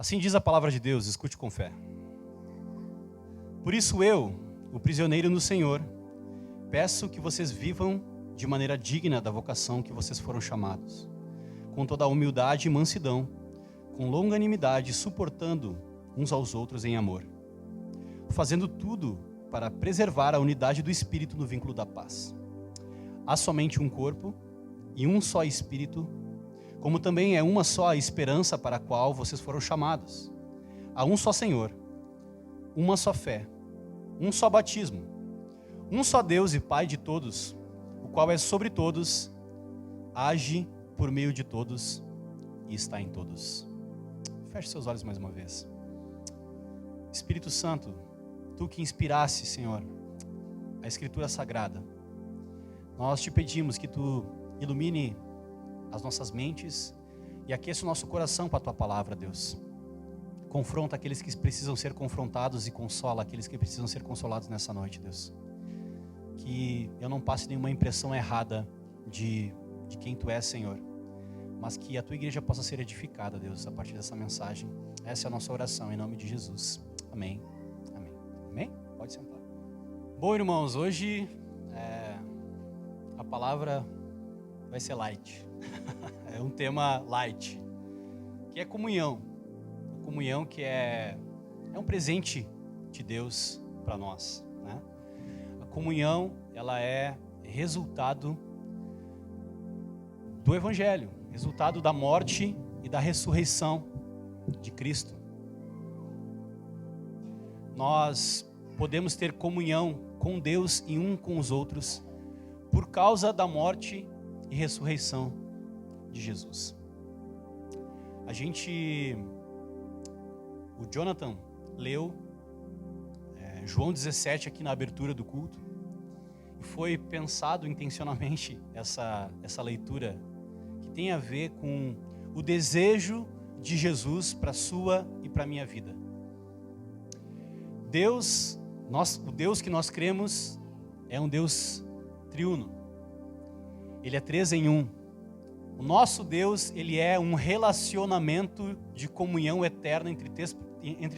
Assim diz a palavra de Deus, escute com fé. Por isso eu, o prisioneiro no Senhor, peço que vocês vivam de maneira digna da vocação que vocês foram chamados, com toda a humildade e mansidão, com longanimidade, suportando uns aos outros em amor, fazendo tudo para preservar a unidade do Espírito no vínculo da paz. Há somente um corpo e um só Espírito, como também é uma só a esperança para a qual vocês foram chamados. Há um só Senhor, uma só fé, um só batismo, um só Deus e Pai de todos, o qual é sobre todos, age por meio de todos e está em todos. Feche seus olhos mais uma vez. Espírito Santo, Tu que inspiraste, Senhor, a Escritura Sagrada, nós te pedimos que Tu ilumine as nossas mentes e aqueça o nosso coração com a Tua palavra, Deus. Confronta aqueles que precisam ser confrontados e consola aqueles que precisam ser consolados nessa noite, Deus. Que eu não passe nenhuma impressão errada de quem Tu és, Senhor, mas que a Tua igreja possa ser edificada, Deus, a partir dessa mensagem. Essa é a nossa oração, em nome de Jesus. Amém. Amém. Amém? Pode sentar. Bom, irmãos, hoje a palavra vai ser light. É um tema light, que é comunhão. A comunhão que é um presente de Deus para nós, né? A comunhão, ela é resultado do Evangelho, resultado da morte e da ressurreição de Cristo. Nós podemos ter comunhão com Deus e um com os outros por causa da morte e ressurreição de Jesus. O Jonathan leu João 17 aqui na abertura do culto, e foi pensado intencionalmente essa leitura que tem a ver com o desejo de Jesus para a sua e para a minha vida. O Deus que nós cremos é um Deus triuno. Ele é 3 em 1. O nosso Deus, ele é um relacionamento de comunhão eterna entre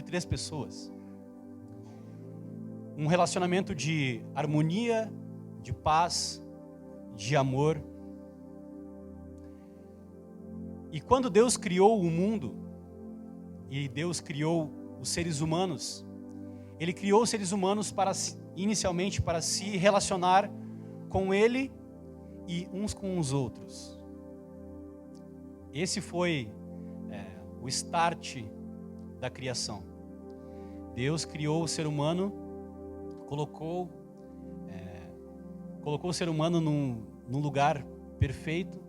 3 pessoas. Um relacionamento de harmonia, de paz, de amor. E quando Deus criou o mundo, e Deus criou os seres humanos, Ele criou os seres humanos inicialmente para se relacionar com Ele e uns com os outros. Esse foi o start da criação. Deus criou o ser humano, colocou o ser humano num lugar perfeito.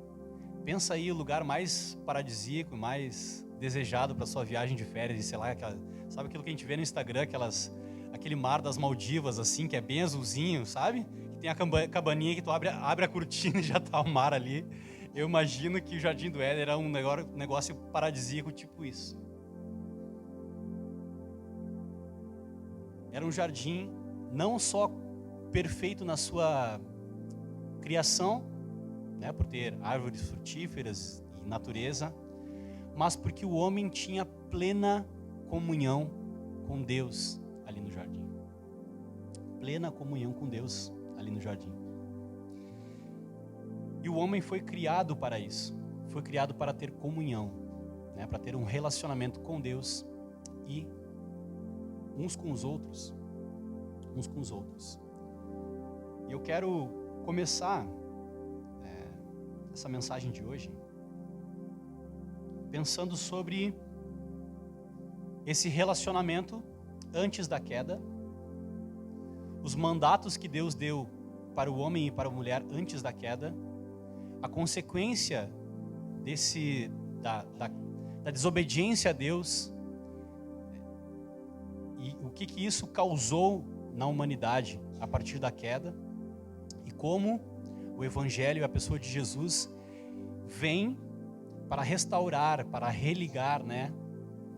Pensa aí, o lugar mais paradisíaco, mais desejado para sua viagem de férias, sei lá, sabe aquilo que a gente vê no Instagram, aquele mar das Maldivas, assim, que é bem azulzinho, sabe? Que tem a cabaninha que tu abre a cortina e já tá o mar ali. Eu imagino que o Jardim do Éden era um negócio paradisíaco tipo isso. Era um jardim não só perfeito na sua criação, né, por ter árvores frutíferas e natureza, mas porque o homem tinha plena comunhão com Deus ali no jardim. Plena comunhão com Deus ali no jardim. E o homem foi criado para isso. Foi criado para ter comunhão, né, para ter um relacionamento com Deus e uns com os outros. E eu quero começar essa mensagem de hoje pensando sobre esse relacionamento antes da queda, os mandatos que Deus deu para o homem e para a mulher antes da queda, a consequência da desobediência a Deus e o que isso causou na humanidade a partir da queda, e como o Evangelho e a pessoa de Jesus vem para restaurar, para religar, né?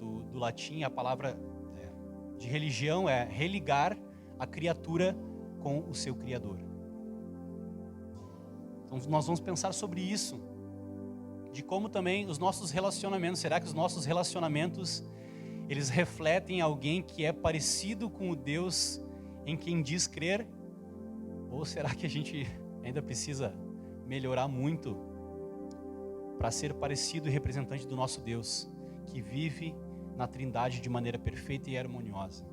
Do latim, a palavra de religião é religar a criatura com o seu Criador. Então nós vamos pensar sobre isso, de como também os nossos relacionamentos, será que os nossos relacionamentos, eles refletem alguém que é parecido com o Deus em quem diz crer? Ou será que a gente ainda precisa melhorar muito para ser parecido e representante do nosso Deus, que vive na Trindade de maneira perfeita e harmoniosa?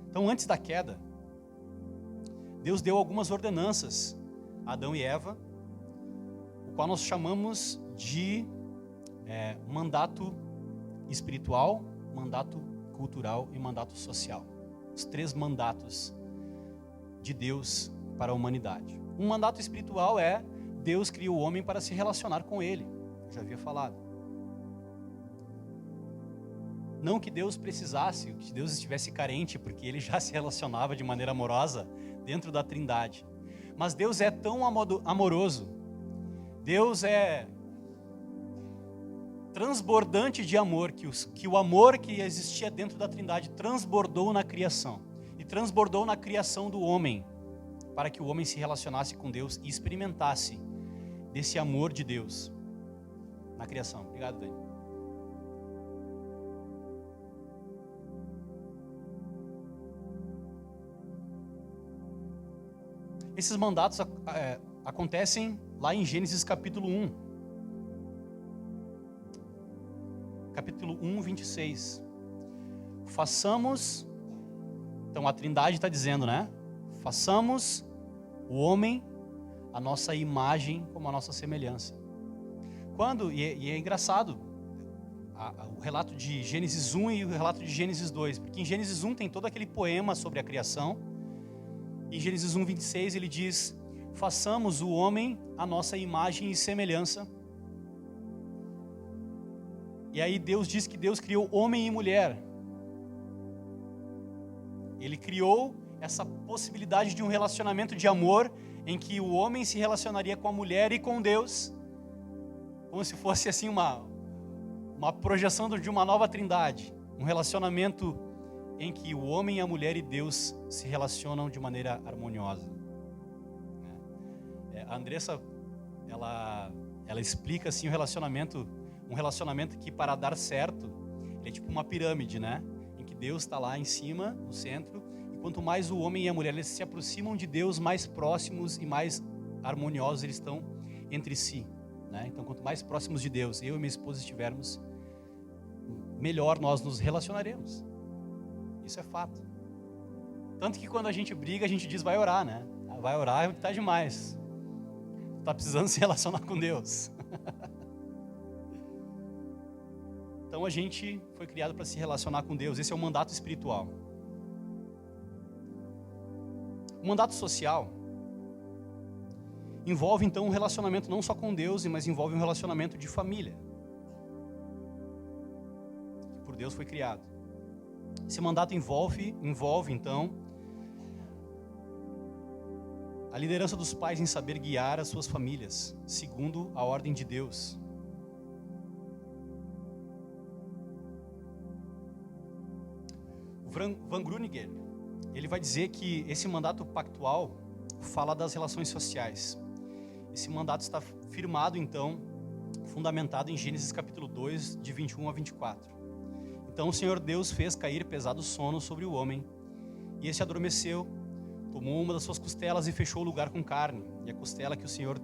Então, antes da queda, Deus deu algumas ordenanças a Adão e Eva, o qual nós chamamos de mandato espiritual, mandato cultural e mandato social. Os 3 mandatos de Deus para a humanidade. Um mandato espiritual é: Deus criou o homem para se relacionar com ele. Eu já havia falado. Não que Deus precisasse, que Deus estivesse carente, porque ele já se relacionava de maneira amorosa dentro da Trindade. Mas Deus é tão amoroso, Deus é transbordante de amor, que o amor que existia dentro da Trindade transbordou na criação. E transbordou na criação do homem, para que o homem se relacionasse com Deus e experimentasse desse amor de Deus na criação. Obrigado, Dani. Esses mandatos acontecem lá em Gênesis capítulo 1. Capítulo 1, 26. Façamos, então a Trindade está dizendo, né? Façamos o homem a nossa imagem como a nossa semelhança. E é engraçado, o relato de Gênesis 1 e o relato de Gênesis 2, porque em Gênesis 1 tem todo aquele poema sobre a criação. Em Gênesis 1, 26 ele diz: façamos o homem a nossa imagem e semelhança. E aí Deus diz que Deus criou homem e mulher. Ele criou essa possibilidade de um relacionamento de amor em que o homem se relacionaria com a mulher e com Deus, como se fosse assim uma projeção de uma nova trindade, um relacionamento em que o homem, a mulher e Deus se relacionam de maneira harmoniosa. A Andressa, ela explica assim um relacionamento que, para dar certo, é tipo uma pirâmide, né? Em que Deus está lá em cima, no centro, e quanto mais o homem e a mulher eles se aproximam de Deus, mais próximos e mais harmoniosos eles estão entre si, né? Então, quanto mais próximos de Deus eu e minha esposa estivermos, melhor nós nos relacionaremos. Isso é fato. Tanto que quando a gente briga, a gente diz: vai orar, né? Vai orar, está demais. Está precisando se relacionar com Deus. Então a gente foi criado para se relacionar com Deus. Esse é o mandato espiritual. O mandato social envolve então um relacionamento não só com Deus, mas envolve um relacionamento de família, que por Deus foi criado. Esse mandato envolve então a liderança dos pais em saber guiar as suas famílias segundo a ordem de Deus. O Van Gruninger, ele vai dizer que esse mandato pactual fala das relações sociais. Esse mandato está firmado então, fundamentado em Gênesis capítulo 2, de 21 a 24. Então o Senhor Deus fez cair pesado sono sobre o homem, e esse adormeceu, tomou uma das suas costelas e fechou o lugar com carne. E a costela que o Senhor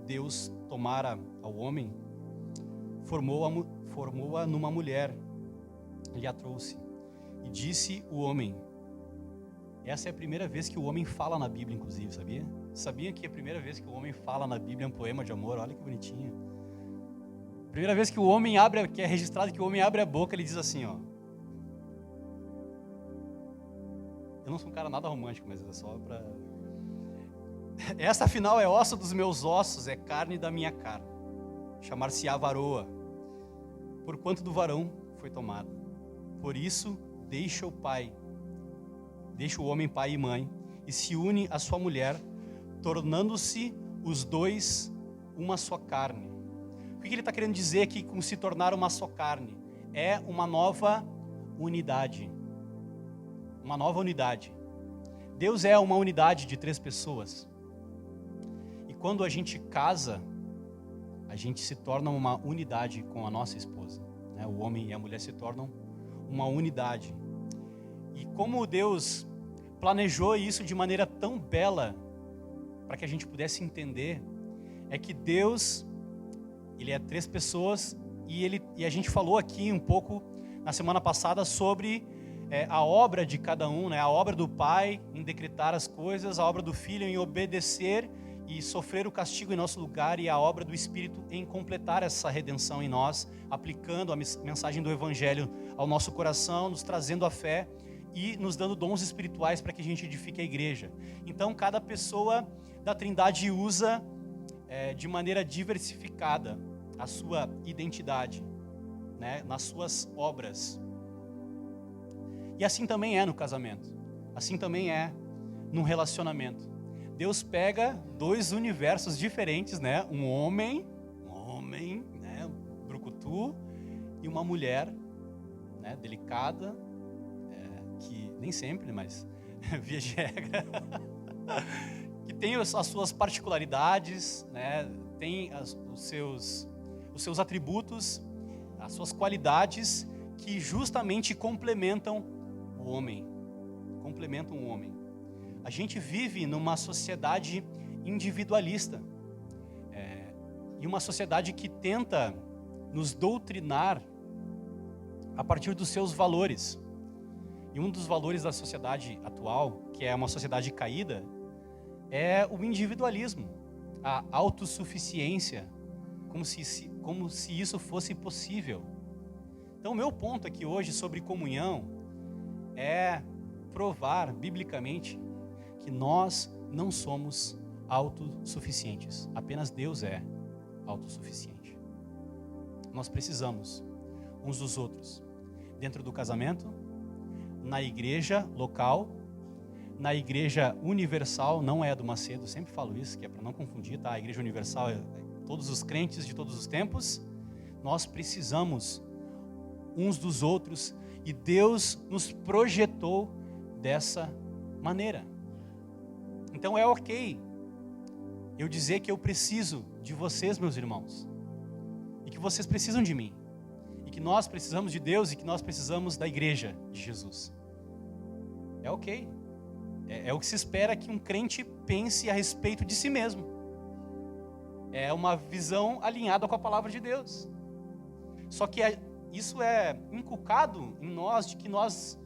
Deus tomara ao homem, formou-a numa mulher, e a trouxe. E disse o homem, essa é a primeira vez que o homem fala na Bíblia, inclusive, sabia? Sabia que a primeira vez que o homem fala na Bíblia é um poema de amor? Olha que bonitinho. Primeira vez que o homem que é registrado que o homem abre a boca, ele diz assim, ó. Eu não sou um cara nada romântico, mas é só para... Esta afinal é osso dos meus ossos, é carne da minha carne. Chamar-se-á varoa, porquanto do varão foi tomada. Por isso, deixa o homem pai e mãe, e se une à sua mulher, tornando-se os dois uma só carne. O que ele está querendo dizer aqui com se tornar uma só carne? É uma nova unidade. Uma nova unidade. Deus é uma unidade de 3 pessoas. E quando a gente casa, a gente se torna uma unidade com a nossa esposa. né? O homem e a mulher se tornam uma unidade. E como Deus planejou isso de maneira tão bela para que a gente pudesse entender, é que Deus, Ele é 3 pessoas e a gente falou aqui um pouco na semana passada sobre a obra de cada um, né? A obra do Pai em decretar as coisas, a obra do Filho em obedecer e sofrer o castigo em nosso lugar, e a obra do Espírito em completar essa redenção em nós, aplicando a mensagem do Evangelho ao nosso coração, nos trazendo a fé e nos dando dons espirituais para que a gente edifique a igreja. Então, cada pessoa da Trindade usa de maneira diversificada a sua identidade, né, nas suas obras. E assim também é no casamento, assim também é num relacionamento. Deus pega 2 universos diferentes, né? Um homem, né, brucutu, e uma mulher, né, delicada, que nem sempre, mas via de regra, que tem as suas particularidades, né? Tem os seus atributos, as suas qualidades, que justamente complementam o homem. A gente vive numa sociedade individualista, e uma sociedade que tenta nos doutrinar a partir dos seus valores. E um dos valores da sociedade atual, que é uma sociedade caída, é o individualismo, a autossuficiência, como se isso fosse possível. Então, o meu ponto aqui hoje sobre comunhão é provar biblicamente que nós não somos autossuficientes. Apenas Deus é autossuficiente. Nós precisamos uns dos outros, dentro do casamento, na igreja local, na igreja universal, não é a do Macedo, sempre falo isso, que é para não confundir, tá? A igreja universal é todos os crentes de todos os tempos. Nós precisamos uns dos outros, e Deus nos projetou dessa maneira. Então é ok eu dizer que eu preciso de vocês, meus irmãos, e que vocês precisam de mim, e que nós precisamos de Deus, e que nós precisamos da igreja de Jesus. É ok. É o que se espera que um crente pense a respeito de si mesmo. É uma visão alinhada com a palavra de Deus. Só que isso é inculcado em nós, de que nós,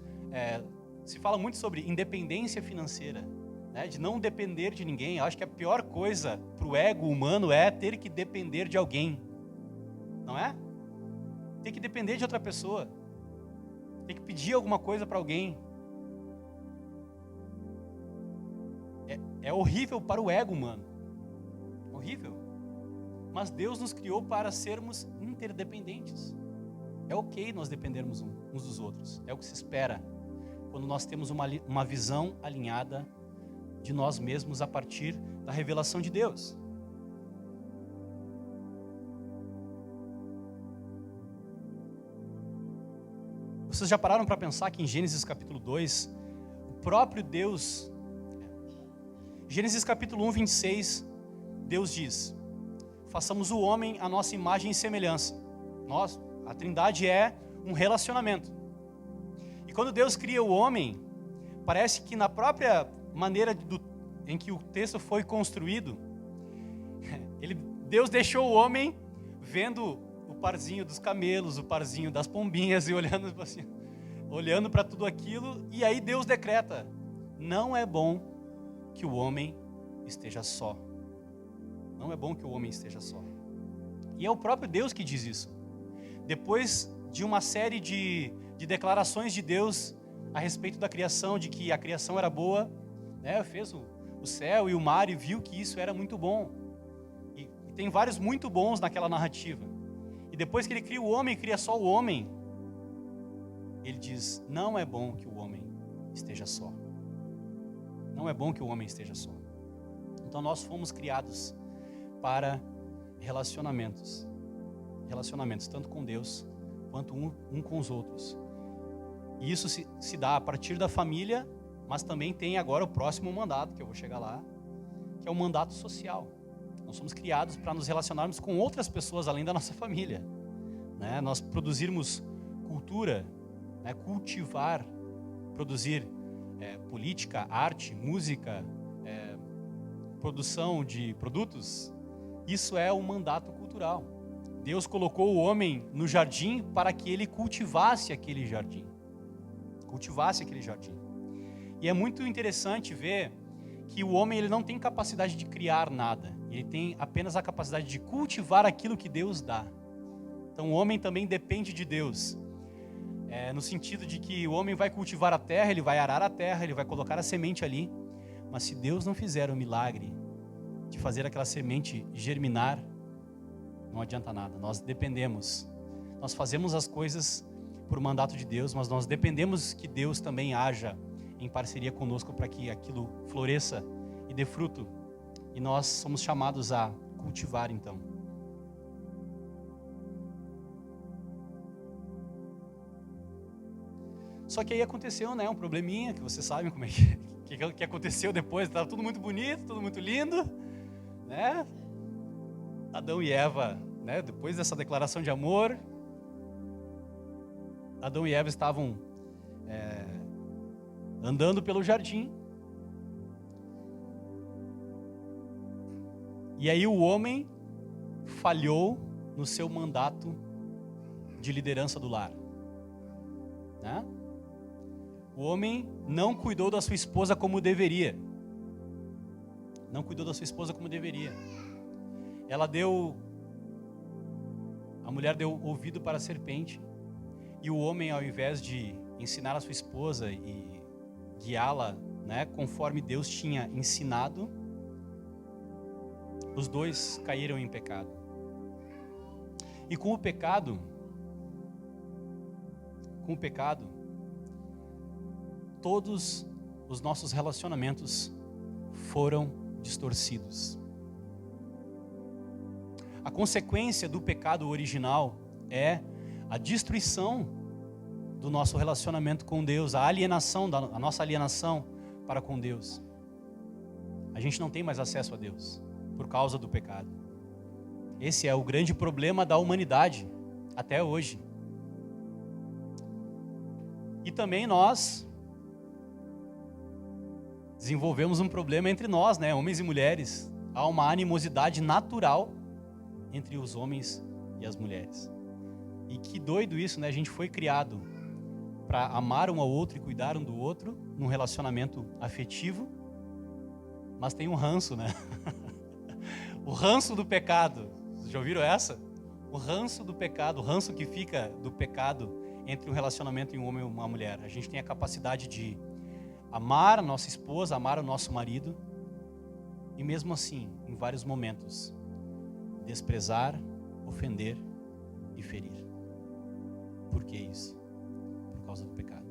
se fala muito sobre independência financeira, né, de não depender de ninguém. Eu acho que a pior coisa para o ego humano é ter que depender de alguém, não é? Ter que depender de outra pessoa, ter que pedir alguma coisa para alguém. É horrível para o ego humano, horrível. Mas Deus nos criou para sermos interdependentes. É ok nós dependermos uns dos outros. É o que se espera quando nós temos uma visão alinhada de nós mesmos a partir da revelação de Deus. Vocês já pararam para pensar que em Gênesis capítulo 2, o próprio Deus... Gênesis capítulo 1, 26, Deus diz: façamos o homem à nossa imagem e semelhança. A Trindade é um relacionamento. E quando Deus cria o homem, parece que na própria maneira em que o texto foi construído, Deus deixou o homem vendo o parzinho dos camelos, o parzinho das pombinhas, e olhando para tudo aquilo, e aí Deus decreta: não é bom que o homem esteja só. Não é bom que o homem esteja só. E é o próprio Deus que diz isso. Depois de uma série de declarações de Deus a respeito da criação, de que a criação era boa, né? Fez o céu e o mar e viu que isso era muito bom. E tem vários muito bons naquela narrativa. E depois que ele cria o homem, cria só o homem, ele diz: não é bom que o homem esteja só. Não é bom que o homem esteja só. Então nós fomos criados para relacionamentos, tanto com Deus quanto um com os outros. E isso se dá a partir da família, mas também tem agora o próximo mandato, que eu vou chegar lá, que é o mandato social. Nós somos criados para nos relacionarmos com outras pessoas além da nossa família. né? Nós produzirmos cultura, né? Cultivar, produzir política, arte, música, produção de produtos, isso é um mandato cultural. Deus colocou o homem no jardim para que ele cultivasse aquele jardim. E é muito interessante ver que o homem ele não tem capacidade de criar nada. Ele tem apenas a capacidade de cultivar aquilo que Deus dá. Então o homem também depende de Deus. No sentido de que o homem vai cultivar a terra, ele vai arar a terra, ele vai colocar a semente ali. Mas se Deus não fizer o milagre de fazer aquela semente germinar, não adianta nada. Nós dependemos. Nós fazemos as coisas por mandato de Deus, mas nós dependemos que Deus também haja em parceria conosco para que aquilo floresça e dê fruto. E nós somos chamados a cultivar, então. Só que aí aconteceu, né, um probleminha, que vocês sabem como é que aconteceu depois. Estava tudo muito bonito, tudo muito lindo, né? Adão e Eva, né, depois dessa declaração de amor, Adão e Eva estavam andando pelo jardim. E aí o homem falhou no seu mandato de liderança do lar, né? O homem não cuidou da sua esposa como deveria. A mulher deu ouvido para a serpente. E o homem, ao invés de ensinar a sua esposa e guiá-la, né, conforme Deus tinha ensinado, os dois caíram em pecado. E com o pecado, todos os nossos relacionamentos foram distorcidos. A consequência do pecado original é a destruição do nosso relacionamento com Deus, a nossa alienação para com Deus. A gente não tem mais acesso a Deus por causa do pecado. Esse é o grande problema da humanidade até hoje. E também nós desenvolvemos um problema entre nós, né, homens e mulheres. Há uma animosidade natural entre os homens e as mulheres. E que doido isso, né? A gente foi criado para amar um ao outro e cuidar um do outro num relacionamento afetivo, mas tem um ranço, né? O ranço do pecado. Vocês já ouviram essa? O ranço do pecado, o ranço que fica do pecado entre um relacionamento em um homem e uma mulher. A gente tem a capacidade de amar a nossa esposa, amar o nosso marido, e mesmo assim, em vários momentos, desprezar, ofender e ferir. Por que isso? Por causa do pecado.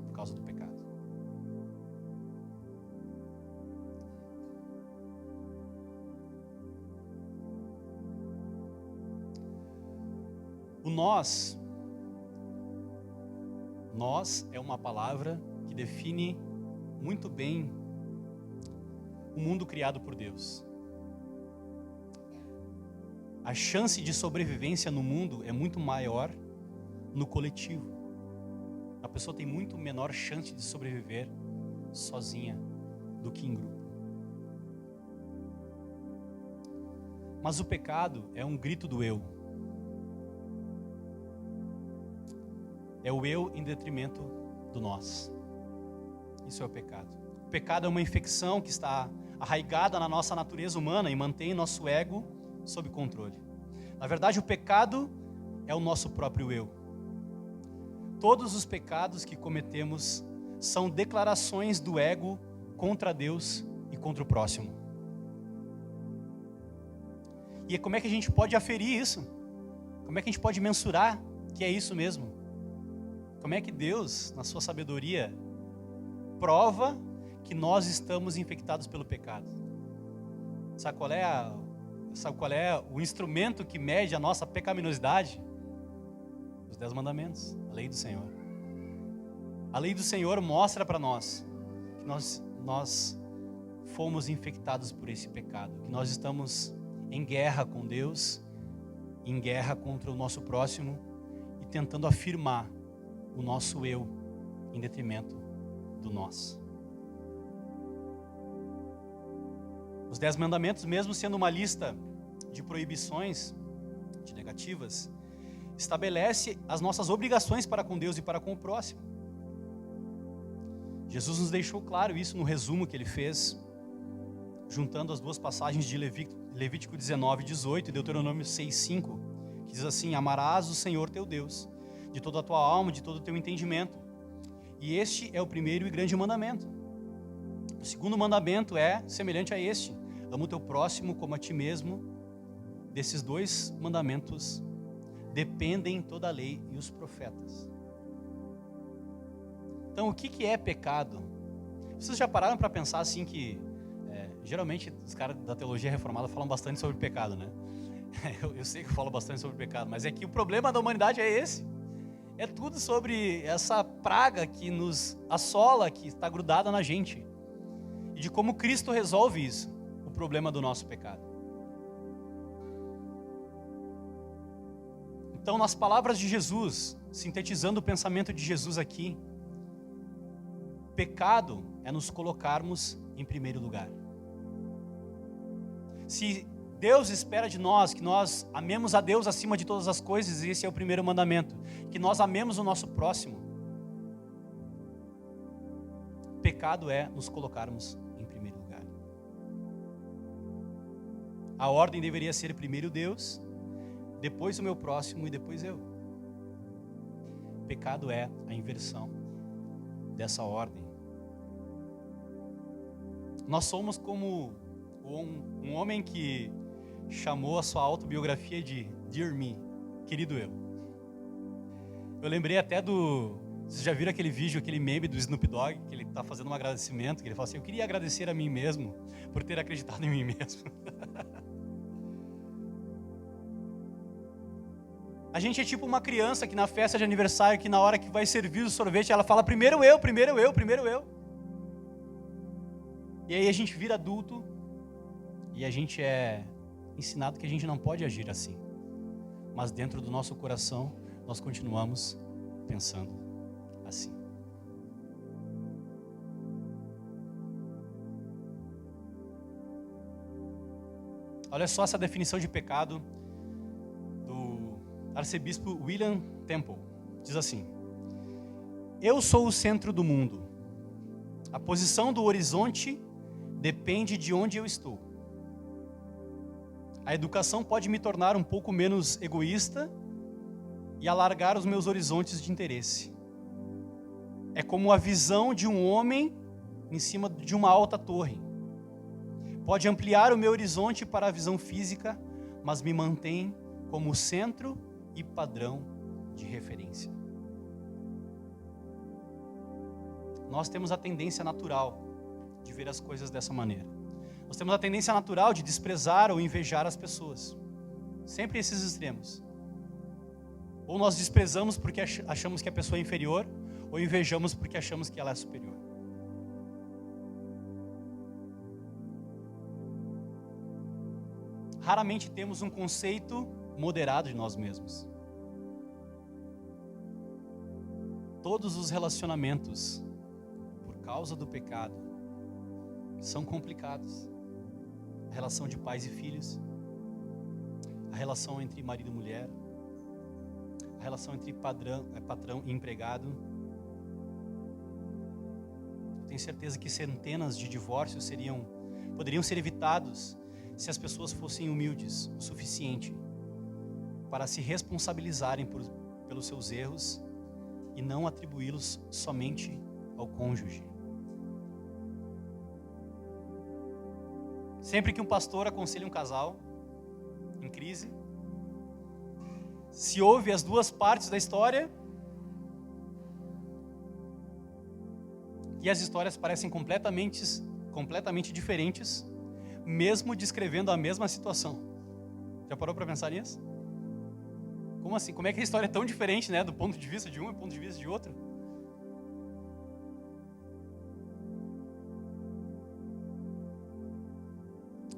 Por causa do pecado. O nós é uma palavra que define muito bem o mundo criado por Deus. A chance de sobrevivência no mundo é muito maior no coletivo. A pessoa tem muito menor chance de sobreviver sozinha do que em grupo. Mas o pecado é um grito do eu. É o eu em detrimento do nós. Isso é o pecado. O pecado é uma infecção que está arraigada na nossa natureza humana e mantém nosso ego sob controle. Na verdade, o pecado é o nosso próprio eu. Todos os pecados que cometemos são declarações do ego contra Deus e contra o próximo. E como é que a gente pode aferir isso? Como é que a gente pode mensurar que é isso mesmo? Como é que Deus, na sua sabedoria, prova que nós estamos infectados pelo pecado? Sabe qual é o instrumento que mede a nossa pecaminosidade? Os 10 mandamentos, a lei do Senhor. A lei do Senhor mostra para nós que nós fomos infectados por esse pecado, que nós estamos em guerra com Deus em guerra contra o nosso próximo e tentando afirmar o nosso eu em detrimento do nós. Os 10 mandamentos, mesmo sendo uma lista de proibições, de negativas, estabelece as nossas obrigações para com Deus e para com o próximo. Jesus nos deixou claro isso no resumo que ele fez, juntando as duas passagens de Levítico 19:18 e Deuteronômio 6:5, que diz assim: amarás o Senhor teu Deus de toda a tua alma, de todo o teu entendimento. E este é o primeiro e grande mandamento. O segundo mandamento é semelhante a este: ama o teu próximo como a ti mesmo. Desses dois mandamentos dependem toda a lei e os profetas. Então, o que é pecado? Vocês já pararam para pensar assim que geralmente os caras da teologia reformada falam bastante sobre pecado, né? Eu sei que eu falo bastante sobre pecado, mas é que o problema da humanidade é esse. É tudo sobre essa praga que nos assola, que está grudada na gente. E de como Cristo resolve isso, o problema do nosso pecado. Então, nas palavras de Jesus, sintetizando o pensamento de Jesus aqui, pecado é nos colocarmos em primeiro lugar. Se Deus espera de nós que nós amemos a Deus acima de todas as coisas, e esse é o primeiro mandamento, que nós amemos o nosso próximo, pecado é nos colocarmos em primeiro lugar. A ordem deveria ser primeiro Deus, depois o meu próximo e depois eu. Pecado é a inversão dessa ordem. Nós somos como um homem que chamou a sua autobiografia de Dear Me, querido eu. Eu lembrei até vocês já viram aquele vídeo, aquele meme do Snoop Dogg, que ele está fazendo um agradecimento, que ele fala assim: eu queria agradecer a mim mesmo por ter acreditado em mim mesmo. A gente é tipo uma criança que na festa de aniversário, que na hora que vai servir o sorvete, ela fala: primeiro eu, primeiro eu, primeiro eu. E aí a gente vira adulto e a gente é ensinado que a gente não pode agir assim. Mas dentro do nosso coração, nós continuamos pensando assim. Olha só essa definição de pecado do arcebispo William Temple. Diz assim: eu sou o centro do mundo. A posição do horizonte depende de onde eu estou. A educação pode me tornar um pouco menos egoísta e alargar os meus horizontes de interesse. É como a visão de um homem em cima de uma alta torre. Pode ampliar o meu horizonte para a visão física, mas me mantém como centro e padrão de referência. Nós temos a tendência natural de ver as coisas dessa maneira. Nós temos a tendência natural de desprezar ou invejar as pessoas. Sempre esses extremos. Ou nós desprezamos porque achamos que a pessoa é inferior, ou invejamos porque achamos que ela é superior. Raramente temos um conceito moderado de nós mesmos. Todos os relacionamentos, por causa do pecado, são complicados. A relação de pais e filhos, a relação entre marido e mulher, a relação entre patrão e empregado. Eu tenho certeza que centenas de divórcios poderiam ser evitados se as pessoas fossem humildes o suficiente para se responsabilizarem pelos seus erros e não atribuí-los somente ao cônjuge. Sempre que um pastor aconselha um casal em crise, se ouve as duas partes da história e as histórias parecem completamente diferentes, mesmo descrevendo a mesma situação. Já parou para pensar nisso? Como assim? Como é que a história é tão diferente, né? Do ponto de vista de um e do ponto de vista de outro?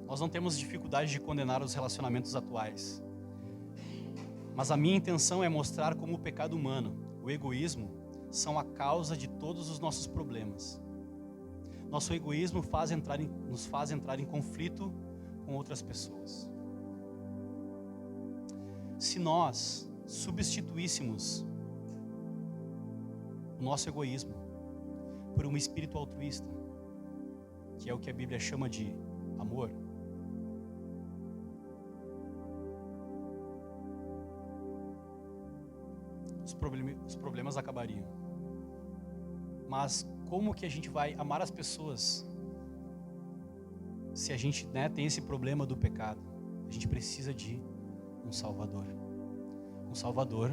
Nós não temos dificuldade de condenar os relacionamentos atuais. Mas a minha intenção é mostrar como o pecado humano, o egoísmo, são a causa de todos os nossos problemas. Nosso egoísmo nos faz entrar em conflito com outras pessoas. Se nós substituíssemos o nosso egoísmo por um espírito altruísta, que é o que a Bíblia chama de amor, os problemas acabariam. Mas como que a gente vai amar as pessoas se a gente, tem esse problema do pecado? A gente precisa de um Salvador. Um Salvador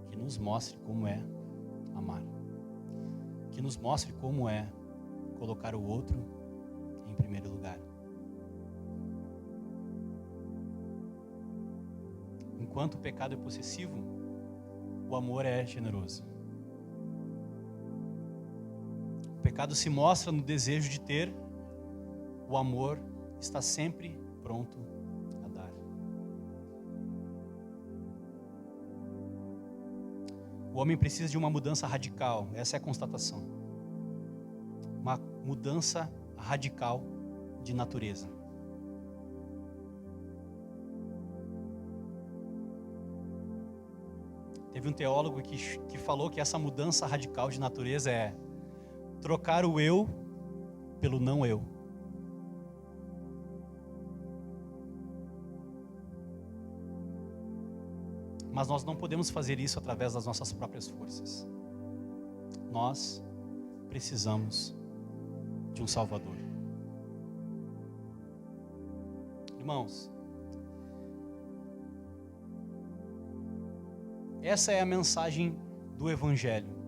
que nos mostre como é amar. Que nos mostre como é colocar o outro em primeiro lugar. Enquanto o pecado é possessivo, o amor é generoso. O pecado se mostra no desejo de ter, o amor está sempre pronto a dar. O homem precisa de uma mudança radical, essa é a constatação. Uma mudança radical de natureza. Teve um teólogo que falou que essa mudança radical de natureza é trocar o eu pelo não eu. Mas nós não podemos fazer isso através das nossas próprias forças. Nós precisamos de um Salvador. Irmãos, essa é a mensagem do Evangelho.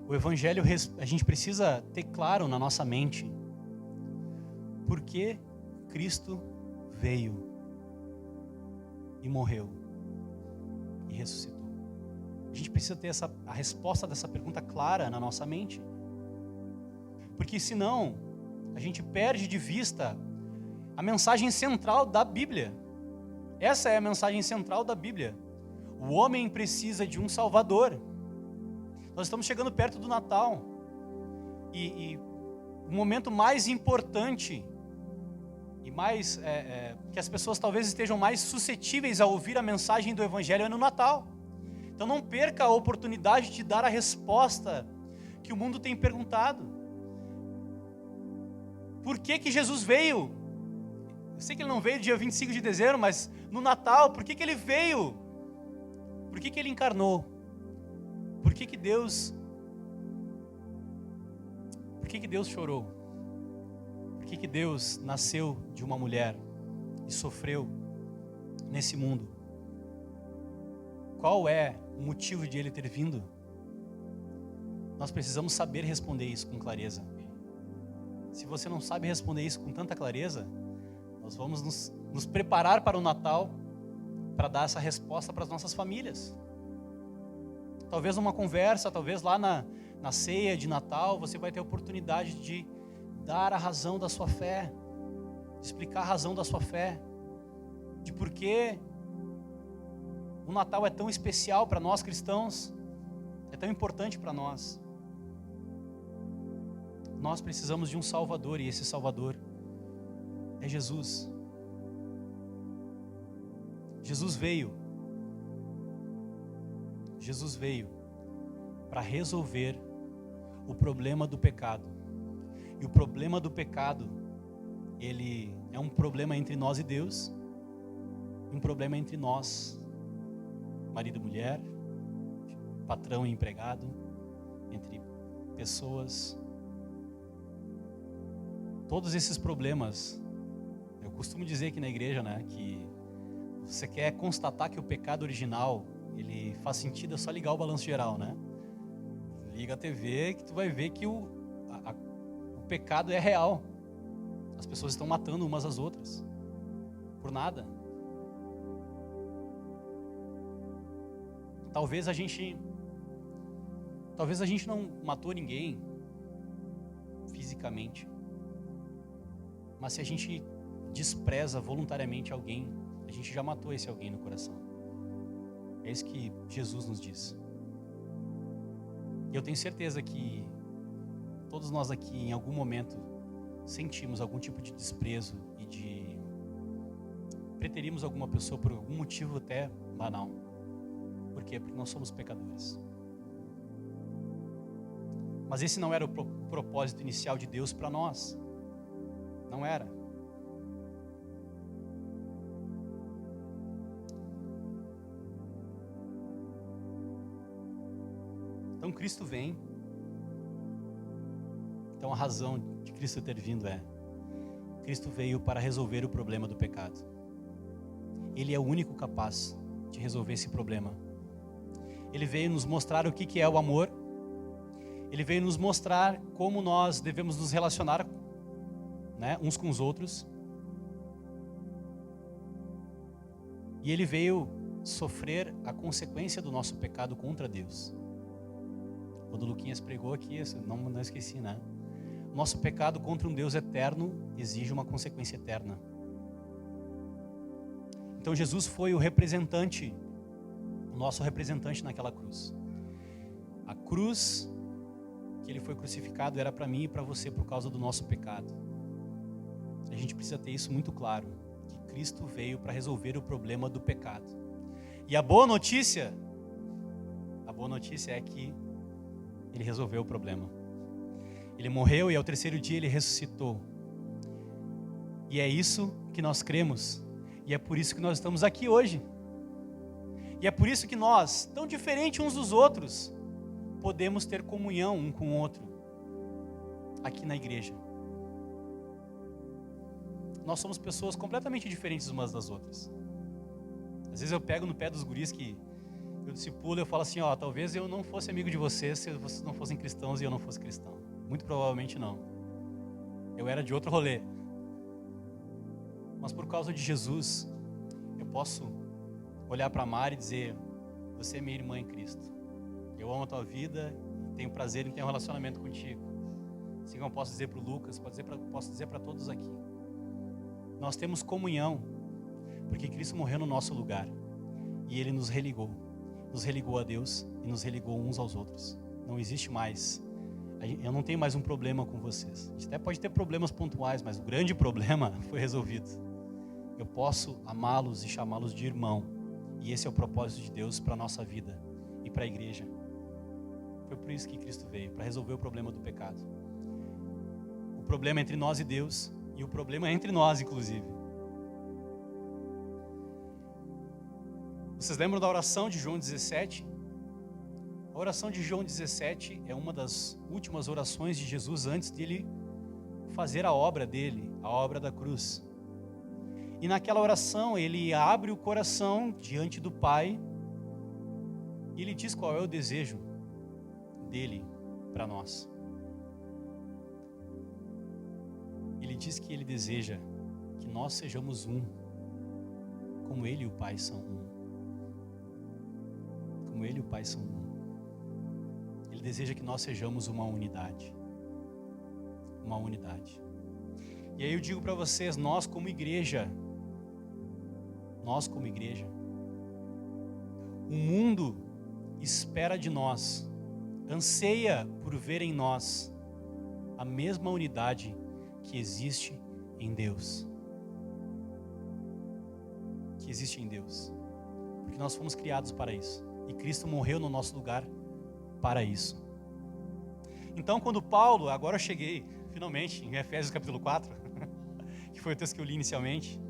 O Evangelho, a gente precisa ter claro na nossa mente por que Cristo veio e morreu e ressuscitou. A gente precisa ter a resposta dessa pergunta clara na nossa mente. Porque senão, a gente perde de vista a mensagem central da Bíblia. Essa é a mensagem central da Bíblia. O homem precisa de um Salvador. Nós estamos chegando perto do Natal. E o momento mais importante e mais que as pessoas talvez estejam mais suscetíveis a ouvir a mensagem do Evangelho é no Natal. Então não perca a oportunidade de dar a resposta que o mundo tem perguntado. Por que Jesus veio? Eu sei que ele não veio dia 25 de dezembro, mas no Natal, por que ele veio? Por que ele encarnou? Por que Deus chorou? Por que Deus nasceu de uma mulher e sofreu nesse mundo? Qual é o motivo de ele ter vindo? Nós precisamos saber responder isso com clareza. Se você não sabe responder isso com tanta clareza, nós vamos nos preparar para o Natal para dar essa resposta para as nossas famílias. Talvez numa conversa, talvez lá na ceia de Natal, você vai ter a oportunidade de dar a razão da sua fé, de explicar a razão da sua fé, de por que o Natal é tão especial para nós cristãos, é tão importante para nós. Nós precisamos de um Salvador, e esse Salvador é Jesus. Jesus veio para resolver o problema do pecado. E o problema do pecado, ele é um problema entre nós e Deus, um problema entre nós, marido e mulher, patrão e empregado, entre pessoas. Todos esses problemas, eu costumo dizer aqui na igreja, que você quer constatar que o pecado original, ele faz sentido, é só ligar o balanço geral, Liga a TV que tu vai ver que o pecado é real. As pessoas estão matando umas às outras por nada. Talvez a gente não matou ninguém fisicamente, mas se a gente despreza voluntariamente alguém a gente já matou esse alguém no coração. É isso que Jesus nos diz. E eu tenho certeza que todos nós aqui, em algum momento, sentimos algum tipo de desprezo e de preterimos alguma pessoa por algum motivo até banal. Por quê? Porque nós somos pecadores. Mas esse não era o propósito inicial de Deus para nós. Não era. Então Cristo vem. Então a razão de Cristo ter vindo é: Cristo veio para resolver o problema do pecado. Ele é o único capaz de resolver esse problema. Ele veio nos mostrar o que é o amor. Ele veio nos mostrar como nós devemos nos relacionar, né, uns com os outros. E ele veio sofrer a consequência do nosso pecado contra Deus. Quando o Luquinhas pregou aqui, não esqueci, né? Nosso pecado contra um Deus eterno exige uma consequência eterna. Então Jesus foi o representante, o nosso representante naquela cruz. A cruz que ele foi crucificado era para mim e para você por causa do nosso pecado. A gente precisa ter isso muito claro, que Cristo veio para resolver o problema do pecado. E a boa notícia é que ele resolveu o problema. Ele morreu e ao terceiro dia ele ressuscitou. E é isso que nós cremos. E é por isso que nós estamos aqui hoje. E é por isso que nós, tão diferentes uns dos outros, podemos ter comunhão um com o outro aqui na igreja. Nós somos pessoas completamente diferentes umas das outras. Às vezes eu pego no pé dos guris que eu discipulo e eu falo assim, talvez eu não fosse amigo de vocês se vocês não fossem cristãos e eu não fosse cristão. Muito provavelmente não. Eu era de outro rolê. Mas por causa de Jesus, eu posso olhar para a Mari e dizer: você é minha irmã em Cristo. Eu amo a tua vida e tenho prazer em ter um relacionamento contigo. Assim como eu posso dizer para o Lucas, posso dizer para todos aqui. Nós temos comunhão, porque Cristo morreu no nosso lugar. E Ele nos religou. Nos religou a Deus e nos religou uns aos outros. Não existe mais. Eu não tenho mais um problema com vocês. A gente até pode ter problemas pontuais, mas o grande problema foi resolvido. Eu posso amá-los e chamá-los de irmão. E esse é o propósito de Deus para a nossa vida e para a igreja. Foi por isso que Cristo veio, para resolver o problema do pecado. O problema é entre nós e Deus, e o problema é entre nós, inclusive. Vocês lembram da oração de João 17? A oração de João 17 é uma das últimas orações de Jesus antes de ele fazer a obra dele, a obra da cruz. E naquela oração ele abre o coração diante do Pai e ele diz qual é o desejo dele para nós. Ele diz que ele deseja que nós sejamos um, como ele e o Pai são um. Como ele e o Pai são um. Ele deseja que nós sejamos uma unidade. Uma unidade. E aí eu digo para vocês, nós como igreja, o mundo espera de nós, anseia por ver em nós a mesma unidade que existe em Deus. Que existe em Deus. Porque nós fomos criados para isso. E Cristo morreu no nosso lugar para isso. Então, quando Paulo, agora eu cheguei finalmente em Efésios capítulo 4, que foi o texto que eu li inicialmente.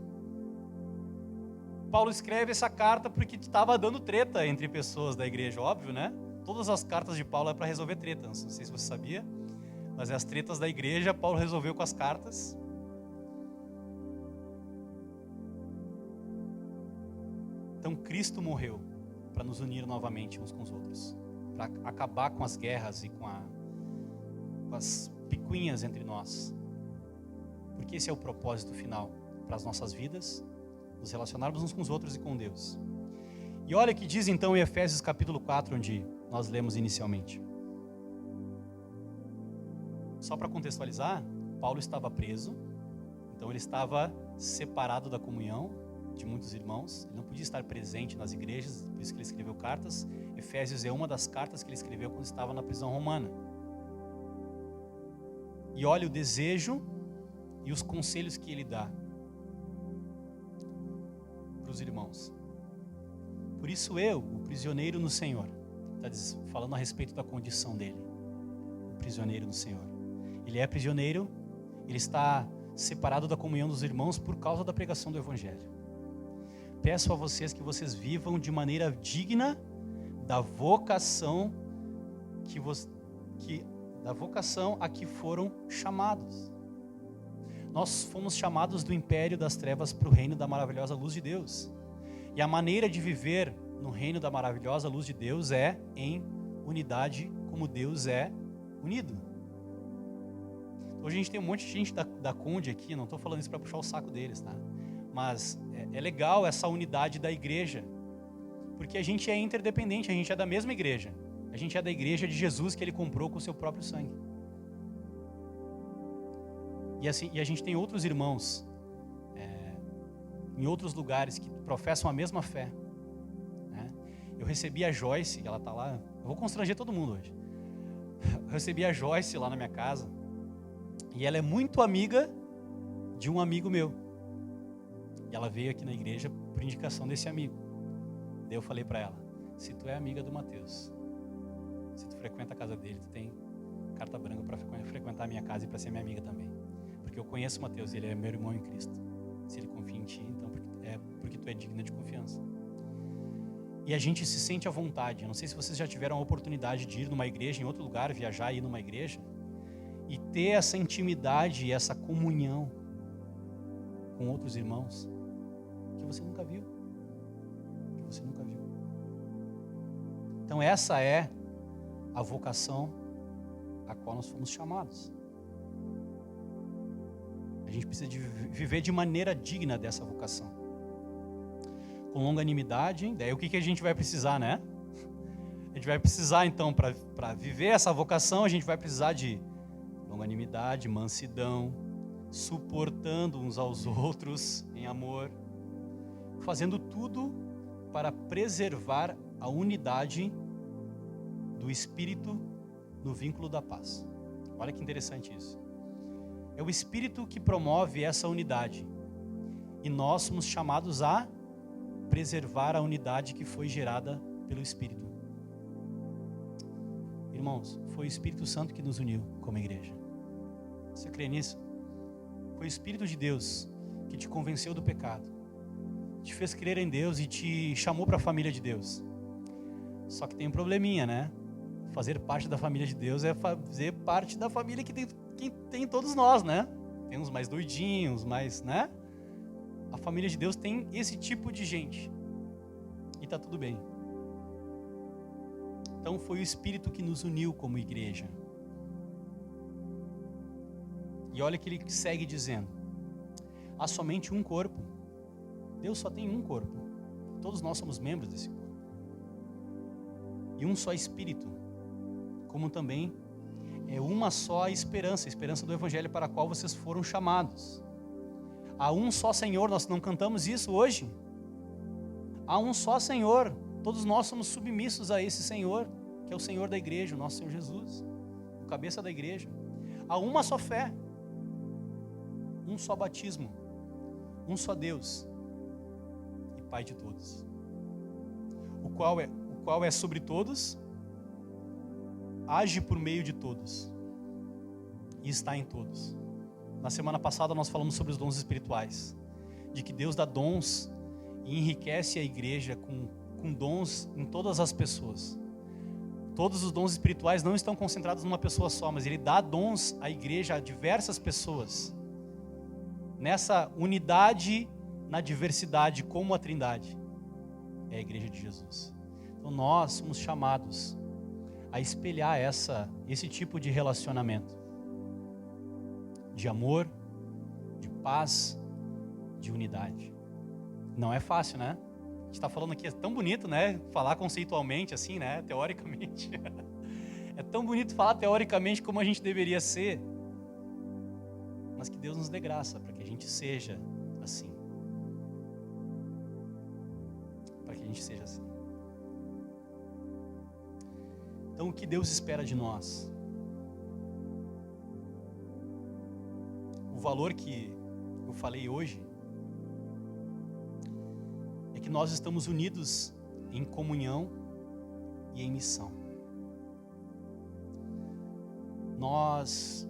Paulo escreve essa carta porque estava dando treta entre pessoas da igreja, óbvio, né? Todas as cartas de Paulo é para resolver treta, não sei se você sabia, mas as tretas da igreja, Paulo resolveu com as cartas. Então Cristo morreu para nos unir novamente uns com os outros, para acabar com as guerras e com as picuinhas entre nós, porque esse é o propósito final para as nossas vidas, nos relacionarmos uns com os outros e com Deus. E olha o que diz então em Efésios capítulo 4, onde nós lemos inicialmente. Só para contextualizar, Paulo estava preso, então ele estava separado da comunhão, de muitos irmãos, ele não podia estar presente nas igrejas, por isso que ele escreveu cartas. Efésios é uma das cartas que ele escreveu quando estava na prisão romana. E olha o desejo e os conselhos que ele dá para os irmãos. Por isso eu, o prisioneiro no Senhor, está falando a respeito da condição dele, o prisioneiro no Senhor. Ele é prisioneiro, ele está separado da comunhão dos irmãos por causa da pregação do Evangelho. Peço a vocês que vocês vivam de maneira digna da vocação da vocação a que foram chamados. Nós fomos chamados do império das trevas para o reino da maravilhosa luz de Deus. E a maneira de viver no reino da maravilhosa luz de Deus é em unidade, como Deus é unido. Hoje a gente tem um monte de gente da Conde aqui, não estou falando isso para puxar o saco deles, tá? Mas é legal essa unidade da igreja, porque a gente é interdependente, a gente é da mesma igreja. A gente é da igreja de Jesus que ele comprou com o seu próprio sangue. E a gente tem outros irmãos em outros lugares que professam a mesma fé, né? Eu recebi a Joyce, ela está lá, eu vou constranger todo mundo hoje. Eu recebi a Joyce lá na minha casa, e ela é muito amiga de um amigo meu. E ela veio aqui na igreja por indicação desse amigo. Daí eu falei para ela, se tu é amiga do Mateus, se tu frequenta a casa dele, tu tem carta branca para frequentar a minha casa e para ser minha amiga também. Porque eu conheço o Mateus, ele é meu irmão em Cristo. Se ele confia em ti, então porque tu é digna de confiança. E a gente se sente à vontade. Eu não sei se vocês já tiveram a oportunidade de ir numa igreja, em outro lugar, viajar e ir numa igreja, e ter essa intimidade e essa comunhão com outros irmãos que você nunca viu. Então essa é a vocação a qual nós fomos chamados. A gente precisa de viver de maneira digna dessa vocação. Com longanimidade, daí o que a gente vai precisar, né? A gente vai precisar então, para viver essa vocação, a gente vai precisar de longanimidade, mansidão, suportando uns aos outros em amor, fazendo tudo para preservar a unidade do Espírito no vínculo da paz. Olha que interessante isso. É o Espírito que promove essa unidade. E nós somos chamados a preservar a unidade que foi gerada pelo Espírito. Irmãos, foi o Espírito Santo que nos uniu como igreja. Você crê nisso? Foi o Espírito de Deus que te convenceu do pecado, te fez crer em Deus e te chamou para a família de Deus. Só que tem um probleminha, né? Fazer parte da família de Deus é fazer parte da família que tem todos nós, né? Tem uns mais doidinhos, mais, né? A família de Deus tem esse tipo de gente. E tá tudo bem. Então foi o Espírito que nos uniu como igreja. E olha que ele segue dizendo: há somente um corpo. Deus só tem um corpo. Todos nós somos membros desse corpo. E um só Espírito, como também é uma só esperança, a esperança do Evangelho para a qual vocês foram chamados. Há um só Senhor, nós não cantamos isso hoje? Há um só Senhor, todos nós somos submissos a esse Senhor, que é o Senhor da igreja, o nosso Senhor Jesus, o cabeça da igreja. Há uma só fé, um só batismo, um só Deus e Pai de todos, o qual é sobre todos, age por meio de todos e está em todos. Na semana passada nós falamos sobre os dons espirituais, de que Deus dá dons e enriquece a igreja com dons em todas as pessoas. Todos os dons espirituais não estão concentrados numa pessoa só, mas Ele dá dons à igreja, a diversas pessoas. Nessa unidade, na diversidade, como a Trindade é a igreja de Jesus. Então nós somos chamados a espelhar esse tipo de relacionamento, de amor, de paz, de unidade. Não é fácil, né? A gente está falando aqui, é tão bonito, né? Falar conceitualmente assim, né? Teoricamente. É tão bonito falar teoricamente como a gente deveria ser. Mas que Deus nos dê graça para que a gente seja assim. a gente seja assim. Então, o que Deus espera de nós? O valor que eu falei hoje é que nós estamos unidos em comunhão e em missão. Nós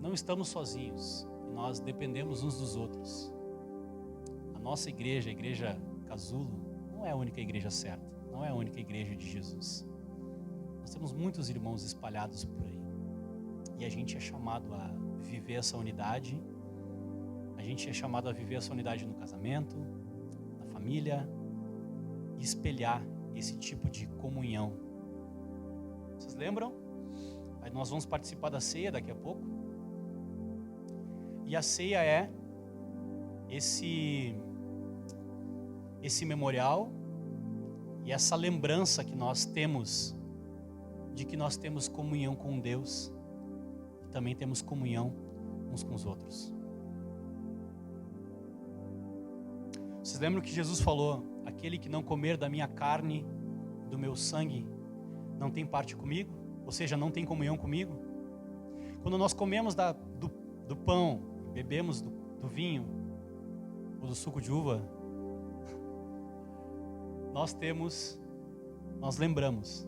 não estamos sozinhos, nós dependemos uns dos outros. A nossa igreja, a igreja Casulo, não é a única igreja certa, não é a única igreja de Jesus. Nós temos muitos irmãos espalhados por aí. E a gente é chamado a viver essa unidade. A gente é chamado a viver essa unidade no casamento, na família, e espelhar esse tipo de comunhão. Vocês lembram? Aí nós vamos participar da ceia daqui a pouco. E a ceia é esse memorial e essa lembrança que nós temos de que nós temos comunhão com Deus e também temos comunhão uns com os outros. Vocês lembram que Jesus falou: aquele que não comer da minha carne, do meu sangue, não tem parte comigo? Ou seja, não tem comunhão comigo? Quando nós comemos do pão, bebemos do vinho ou do suco de uva, nós lembramos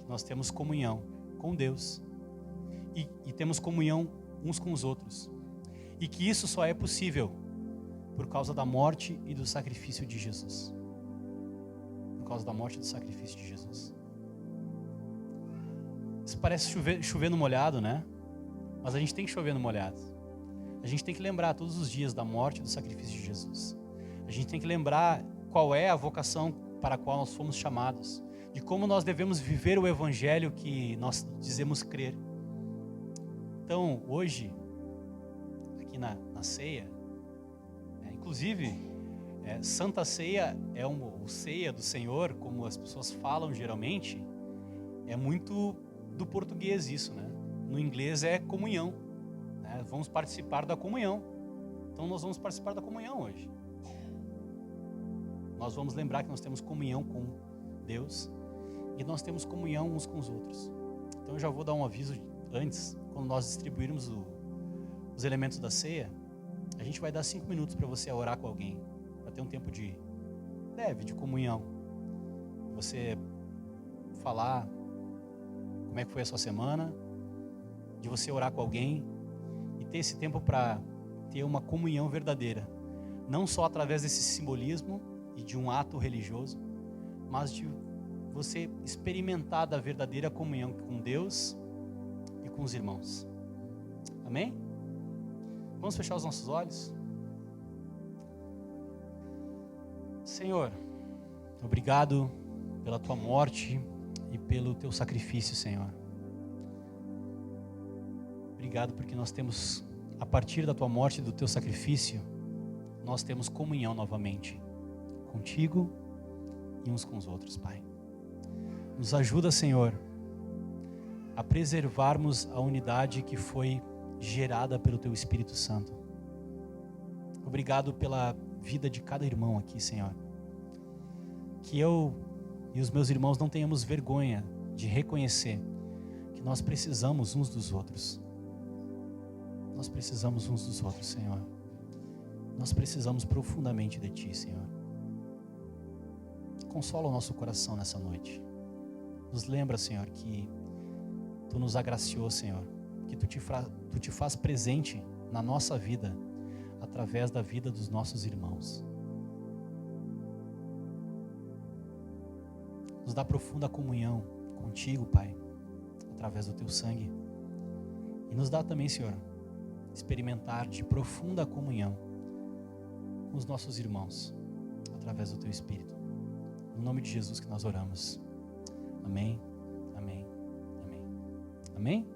que nós temos comunhão com Deus e temos comunhão uns com os outros, e que isso só é possível por causa da morte e do sacrifício de Jesus. Por causa da morte e do sacrifício de Jesus. Isso parece chover no molhado, né? Mas a gente tem que chover no molhado. A gente tem que lembrar todos os dias da morte e do sacrifício de Jesus. A gente tem que lembrar qual é a vocação para a qual nós fomos chamados, de como nós devemos viver o evangelho que nós dizemos crer. Então, hoje, aqui na ceia, inclusive, Santa Ceia é o ceia do Senhor, como as pessoas falam geralmente, é muito do português isso, né? No inglês é comunhão, né? Vamos participar da comunhão. Então nós vamos participar da comunhão hoje. Nós vamos lembrar que nós temos comunhão com Deus e nós temos comunhão uns com os outros. Então eu já vou dar um aviso antes, quando nós distribuirmos os elementos da ceia, a gente vai dar 5 minutos para você orar com alguém, para ter um tempo de comunhão. Você falar como é que foi a sua semana, de você orar com alguém e ter esse tempo para ter uma comunhão verdadeira, não só através desse simbolismo e de um ato religioso, mas de você experimentar da verdadeira comunhão com Deus e com os irmãos. Amém? Vamos fechar os nossos olhos? Senhor, obrigado pela tua morte e pelo teu sacrifício, Senhor. Obrigado porque nós temos, a partir da tua morte e do teu sacrifício, nós temos comunhão novamente contigo e uns com os outros, Pai. Nos ajuda, Senhor, a preservarmos a unidade que foi gerada pelo teu Espírito Santo. Obrigado pela vida de cada irmão aqui, Senhor. Que eu e os meus irmãos não tenhamos vergonha de reconhecer que nós precisamos uns dos outros. Nós precisamos uns dos outros, Senhor. Nós precisamos profundamente de Ti, Senhor. Consola o nosso coração nessa noite. Nos lembra, Senhor, que Tu nos agraciou, Senhor, que Tu te faz presente na nossa vida, através da vida dos nossos irmãos. Nos dá profunda comunhão contigo, Pai, através do Teu sangue. E nos dá também, Senhor, experimentar de profunda comunhão com os nossos irmãos, através do Teu Espírito. No nome de Jesus que nós oramos. Amém, amém, amém. Amém?